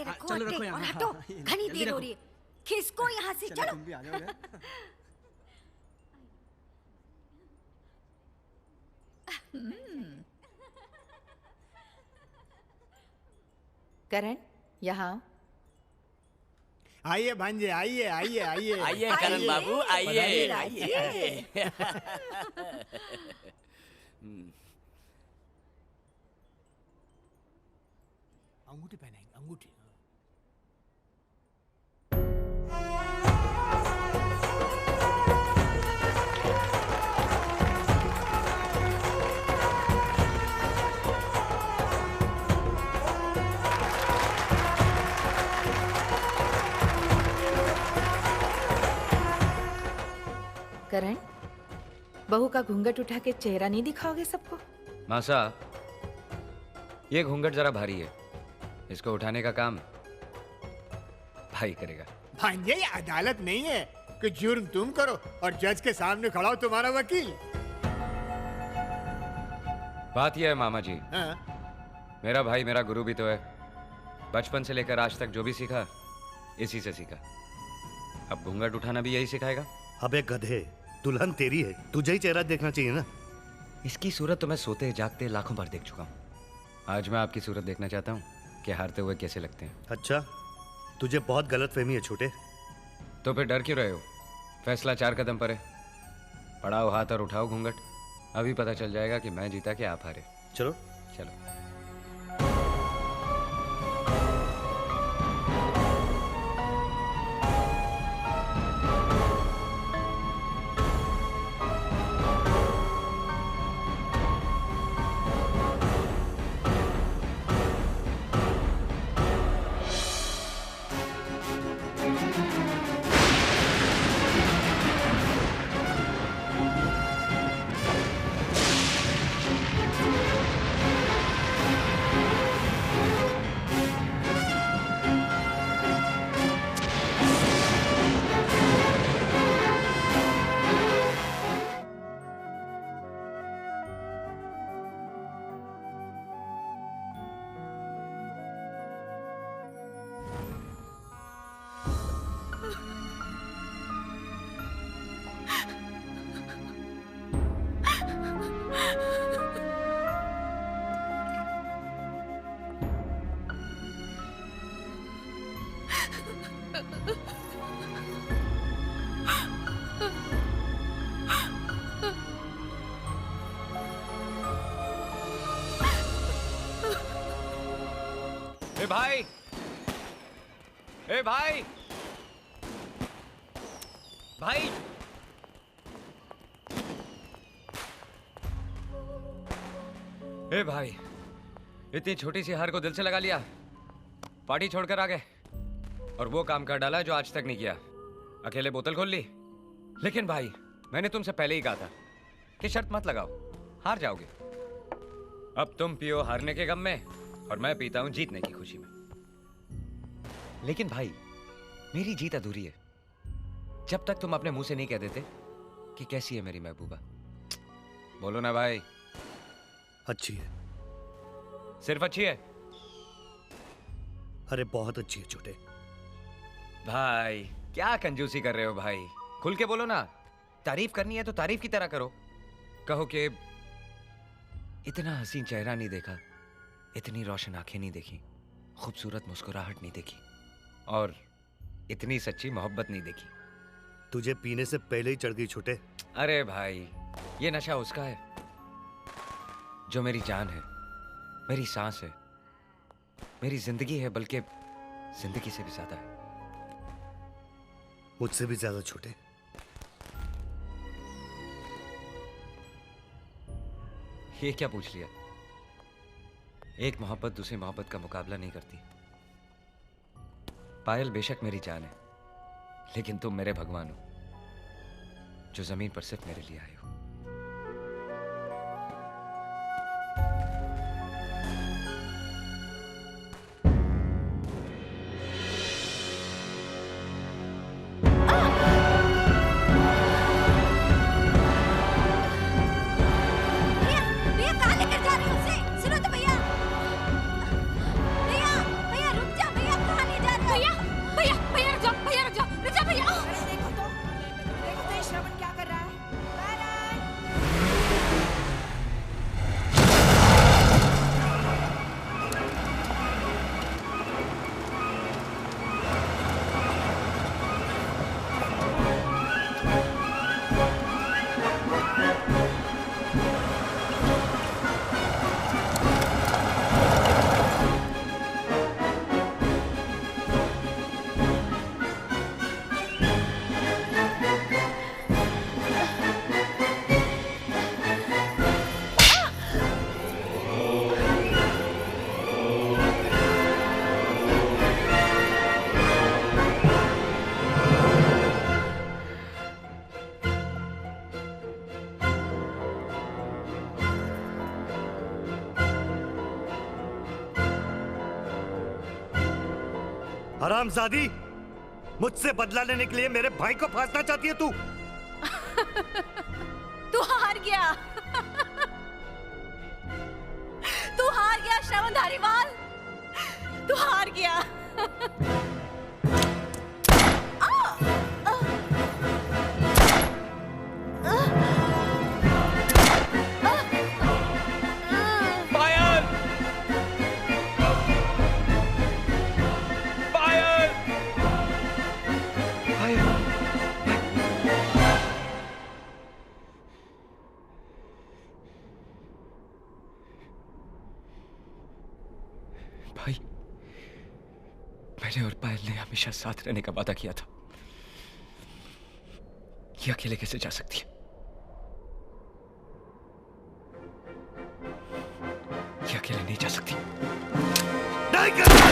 आटे रखो, चलो आटे रखो यहाँ, और हाँ, हटो, हाँ, ये घनी जल्दी देर हो रखो। रही है। खिसको यहाँ से, चलो। तुम भी आ जाओ यार। करण, यहाँ आइए भांजे, आइए आइए आइए आइए करण बाबू, आइए आइए। अंगूठी पहनाएंगे, अंगूठी। करण, बहू का घूंघट उठा के चेहरा नहीं दिखाओगे सबको? मासा, ये घूंघट जरा भारी है, इसको उठाने का काम भाई करेगा। भांजे, ये अदालत नहीं है कि जुर्म तुम करो और जज के सामने खड़ा हो तुम्हारा वकील। बात यह है मामा जी, हाँ? मेरा भाई मेरा गुरु भी तो है। बचपन से लेकर आज तक जो भी सीखा इसी से सीखा। अब घूंघट उठाना भी यही सिखाएगा। अबे गधे, दुल्हन तेरी है, तुझे ही चेहरा देखना चाहिए ना। इसकी सूरत तो मैं सोते जागते लाखों बार देख चुका हूँ। आज मैं आपकी सूरत देखना चाहता हूँ कि हारते हुए कैसे लगते हैं। अच्छा, तुझे बहुत गलतफहमी है छोटे। तो फिर डर क्यों रहे हो? फैसला 4 कदम पर है। बढ़ाओ हाथ और उठाओ घूंघट। अभी पता चल जाएगा कि मैं जीता कि आप हारे। चलो चलो। भाई, ए भाई, भाई, ए भाई, इतनी छोटी सी हार को दिल से लगा लिया, पार्टी छोड़कर आ गए और वो काम कर डाला जो आज तक नहीं किया। अकेले बोतल खोल ली। लेकिन भाई, मैंने तुमसे पहले ही कहा था कि शर्त मत लगाओ, हार जाओगे। अब तुम पियो हारने के गम में और मैं पीता हूं जीतने की खुशी में। लेकिन भाई, मेरी जीत अधूरी है जब तक तुम अपने मुंह से नहीं कह देते कि कैसी है मेरी महबूबा। बोलो ना भाई। अच्छी है। सिर्फ अच्छी है? अरे बहुत अच्छी है छोटे। भाई क्या कंजूसी कर रहे हो भाई, खुल के बोलो ना। तारीफ करनी है तो तारीफ की तरह करो। कहो कि इतना हसीन चेहरा नहीं देखा, इतनी रोशन आंखें नहीं देखी, खूबसूरत मुस्कुराहट नहीं देखी और इतनी सच्ची मोहब्बत नहीं देखी। तुझे पीने से पहले ही चढ़ गई छोटे। अरे भाई, ये नशा उसका है जो मेरी जान है, मेरी सांस है, मेरी जिंदगी है, बल्कि जिंदगी से भी ज्यादा है। मुझसे भी ज्यादा छोटे। ये क्या पूछ लिया? एक मोहब्बत दूसरी मोहब्बत का मुकाबला नहीं करती। पायल बेशक मेरी जान है, लेकिन तुम मेरे भगवान हो जो जमीन पर सिर्फ मेरे लिए आए हो। भैया, भैया कहाँ लेकर जा रहे हो उसे? सुनो तो भैया। भैया, भैया रुक जा भैया। हरामजादी, मुझसे बदला लेने के लिए मेरे भाई को फांसना चाहती है तू? तू हार गया। तू हार गया श्रवण धारीवाल, तू हार गया। भाई, मैंने और पायल ने हमेशा साथ रहने का वादा किया था। ये अकेले कैसे जा सकती है? ये अकेले नहीं जा सकती। नहीं करना।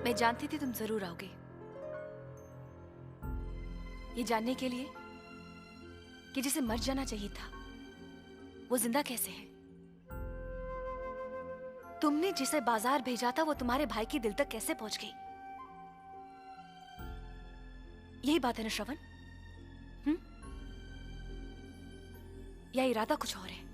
मैं जानती थी तुम जरूर आओगे, ये जानने के लिए कि जिसे मर जाना चाहिए था वो जिंदा कैसे है। तुमने जिसे बाजार भेजा था वो तुम्हारे भाई के दिल तक कैसे पहुंच गई? यही बात है ना श्रवण? या इरादा कुछ और है?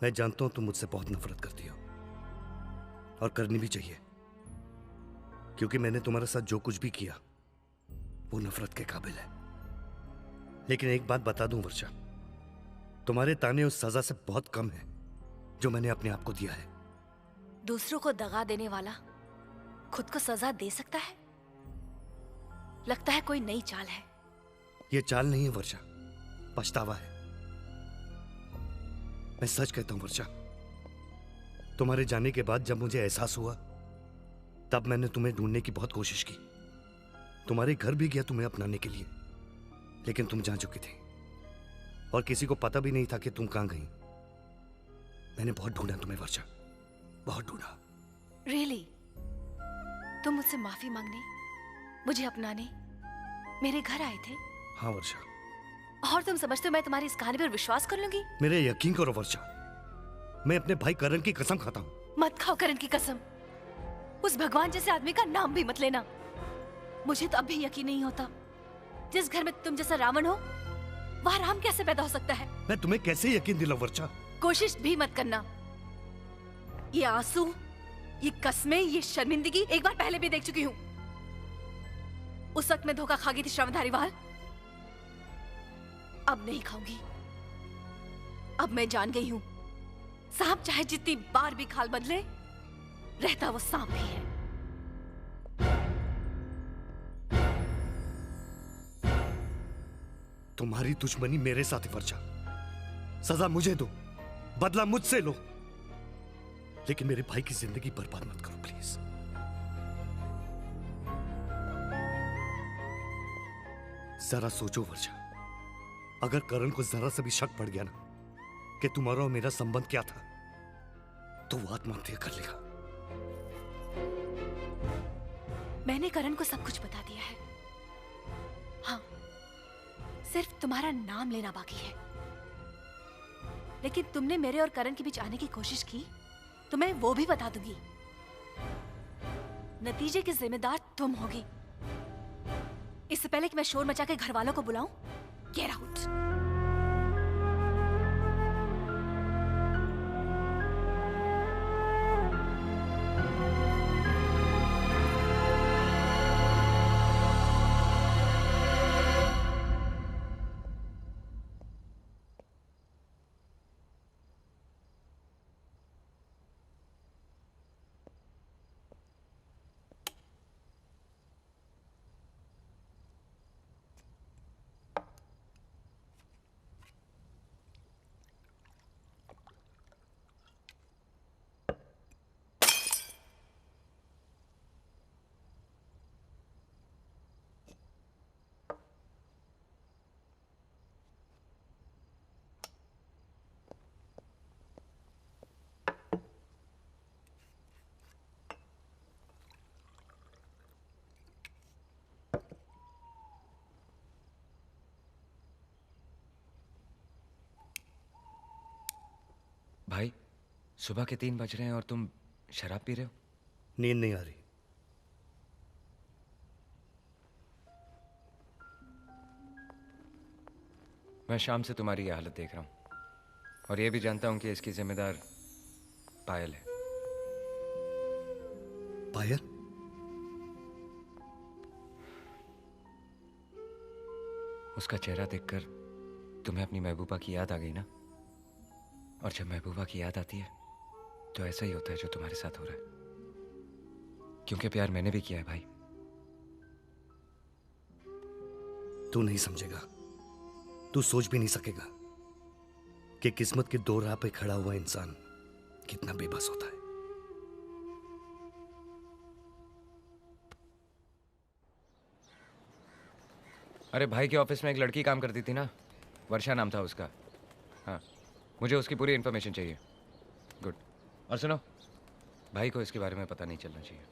मैं जानता हूं तुम मुझसे बहुत नफरत करती हो, और करनी भी चाहिए, क्योंकि मैंने तुम्हारे साथ जो कुछ भी किया वो नफरत के काबिल है। लेकिन एक बात बता दूं वर्षा, तुम्हारे ताने उस सजा से बहुत कम है जो मैंने अपने आप को दिया है। दूसरों को दगा देने वाला खुद को सजा दे सकता है? लगता है कोई नई चाल है। ये चाल नहीं है वर्षा, पछतावा है। मैं सच कहता हूं वर्षा, तुम्हारे जाने के बाद जब मुझे एहसास हुआ तब मैंने तुम्हें ढूंढने की बहुत कोशिश की। तुम्हारे घर भी गया तुम्हें अपनाने के लिए, लेकिन तुम जा चुकी थी और किसी को पता भी नहीं था कि तुम कहां गई। मैंने बहुत ढूंढा तुम्हें वर्षा, बहुत ढूंढा। Really? तुम मुझसे माफी मांगने, मुझे अपनाने मेरे घर आए थे? हाँ वर्षा। और तुम समझते हो मैं तुम्हारी इस कहानी पर विश्वास कर लूंगी? मेरे यकीन करो वर्षा, मैं अपने भाई करण की कसम खाता हूं। मत खाओ करण की कसम। उस भगवान जैसे आदमी का नाम भी मत लेना। मुझे तो अब भी यकीन नहीं होता, जिस घर में तुम जैसा रावण हो वहां राम कैसे पैदा हो सकता है? मैं तुम्हें कैसे यकीन दिलाऊं वर्षा? कोशिश भी मत करना। ये आंसू, ये कस्में, ये शर्मिंदगी एक बार पहले भी देख चुकी हूं। उस वक्त मैं धोखा खा गई थी श्रवण धारीवाल, अब नहीं खाऊंगी। अब मैं जान गई हूं, सांप चाहे जितनी बार भी खाल बदले, रहता वो सांप ही है। तुम्हारी दुश्मनी मेरे साथ है वर्षा। सजा मुझे दो, बदला मुझसे लो, लेकिन मेरे भाई की जिंदगी बर्बाद मत करो प्लीज। जरा सोचो वर्षा, अगर करण को जरा सा भी शक पड़ गया ना कि तुम्हारा और मेरा संबंध क्या था, तो वो आत्महत्या कर लेगा। मैंने करण को सब कुछ बता दिया है। हाँ, सिर्फ तुम्हारा नाम लेना बाकी है। लेकिन तुमने मेरे और करण के बीच आने की कोशिश की तो मैं वो भी बता दूंगी। नतीजे की जिम्मेदार तुम होगी। इससे पहले कि मैं शोर मचा के घर वालों को बुलाऊं, गेट आउट। भाई सुबह के 3 बज रहे हैं और तुम शराब पी रहे हो? नींद नहीं आ रही। मैं शाम से तुम्हारी ये हालत देख रहा हूं और ये भी जानता हूं कि इसकी जिम्मेदार पायल है। पायल? उसका चेहरा देखकर तुम्हें अपनी महबूबा की याद आ गई ना? और जब महबूबा की याद आती है तो ऐसा ही होता है जो तुम्हारे साथ हो रहा है, क्योंकि प्यार मैंने भी किया है भाई। तू नहीं समझेगा, तू सोच भी नहीं सकेगा कि किस्मत के दो राह पे खड़ा हुआ इंसान कितना बेबस होता है। अरे भाई के ऑफिस में एक लड़की काम करती थी ना, वर्षा नाम था उसका। हाँ, मुझे उसकी पूरी इन्फॉर्मेशन चाहिए। गुड। और सुनो, भाई को इसके बारे में पता नहीं चलना चाहिए।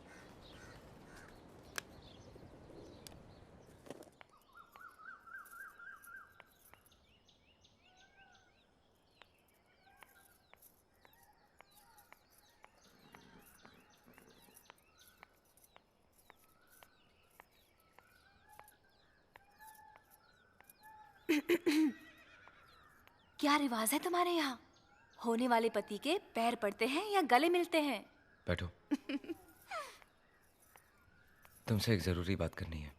क्या रिवाज है तुम्हारे यहाँ? होने वाले पति के पैर पड़ते हैं या गले मिलते हैं? बैठो। तुमसे एक जरूरी बात करनी है।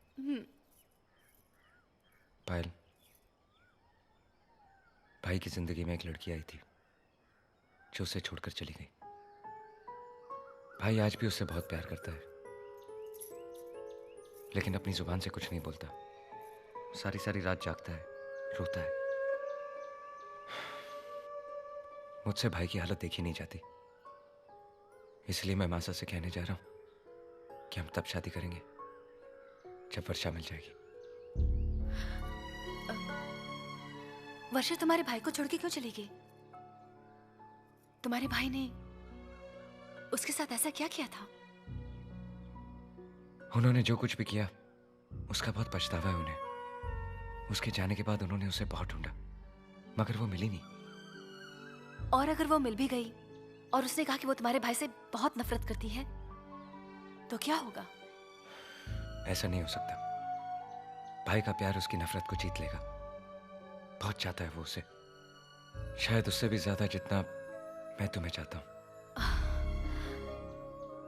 पायल, भाई की जिंदगी में एक लड़की आई थी जो उसे छोड़कर चली गई। भाई आज भी उससे बहुत प्यार करता है, लेकिन अपनी जुबान से कुछ नहीं बोलता। सारी सारी रात जागता है, रोता है। मुझसे भाई की हालत देखी नहीं जाती, इसलिए मैं मासा से कहने जा रहा हूं कि हम तब शादी करेंगे जब वर्षा मिल जाएगी। वर्षा तुम्हारे भाई को छोड़ के क्यों चली गई? तुम्हारे भाई ने उसके साथ ऐसा क्या किया था? उन्होंने जो कुछ भी किया उसका बहुत पछतावा है उन्हें। उसके जाने के बाद उन्होंने उसे बहुत ढूंढा, मगर वो मिली नहीं। और अगर वो मिल भी गई और उसने कहा कि वो तुम्हारे भाई से बहुत नफरत करती है, तो क्या होगा? ऐसा नहीं हो सकता। भाई का प्यार उसकी नफरत को जीत लेगा। बहुत चाहता है वो उसे, शायद उससे भी ज्यादा जितना मैं तुम्हें चाहता हूं।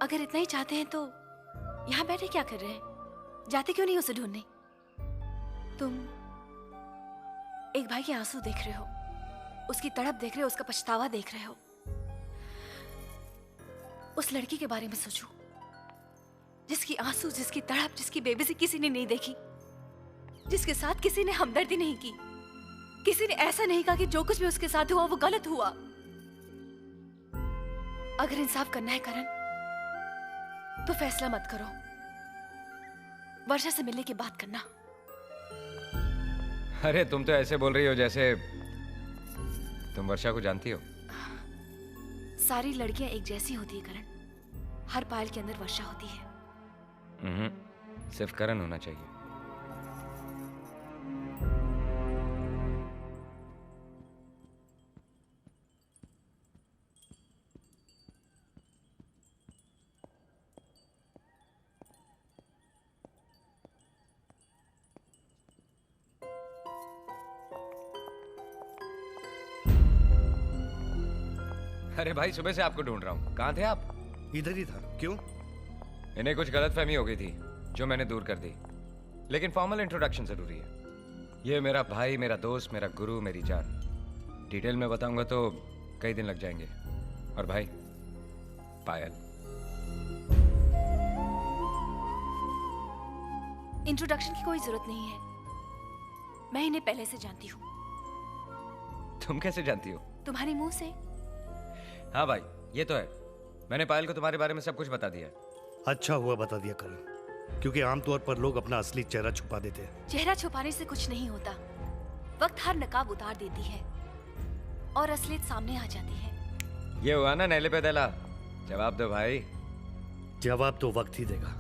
अगर इतना ही चाहते हैं तो यहां बैठे क्या कर रहे हैं? जाते क्यों नहीं उसे ढूंढने? तुम एक भाई के आंसू देख रहे हो, उसकी तड़प देख रहे हो, उसका पछतावा देख रहे हो। उस लड़की के बारे में सोचो जिसकी आंसू, जिसकी तड़प, जिसकी बेबसी किसी ने नहीं देखी, जिसके साथ किसी ने हमदर्दी नहीं की, किसी ने ऐसा नहीं कहा कि जो कुछ भी उसके साथ हुआ वो गलत हुआ। अगर इंसाफ करना है करण, तो फैसला मत करो, वर्षा से मिलने की बात करना। अरे तुम तो ऐसे बोल रही हो जैसे तुम वर्षा को जानती हो। सारी लड़कियां एक जैसी होती है करण, हर पायल के अंदर वर्षा होती है। सिर्फ करण होना चाहिए। अरे भाई, सुबह से आपको ढूंढ रहा हूँ। कहाँ थे आप? इधर ही था। क्यों? इन्हें कुछ गलतफहमी हो गई थी जो मैंने दूर कर दी, लेकिन फॉर्मल इंट्रोडक्शन जरूरी है। ये मेरा भाई, मेरा दोस्त, मेरा गुरु, मेरी जान। डिटेल में बताऊंगा तो कई दिन लग जाएंगे। और भाई, पायल। इंट्रोडक्शन की कोई जरूरत नहीं है, मैं इन्हें पहले से जानती हूँ। तुम कैसे जानती हो? तुम्हारे मुंह से। हाँ भाई, ये तो है। मैंने पायल को तुम्हारे बारे में सब कुछ बता दिया। अच्छा हुआ बता दिया करण, क्योंकि आमतौर पर लोग अपना असली चेहरा छुपा देते हैं। चेहरा छुपाने से कुछ नहीं होता, वक्त हर नकाब उतार देती है और असलियत सामने आ जाती है। ये हुआ ना नैले पे दला। जवाब दो भाई। जवाब तो वक्त ही देगा।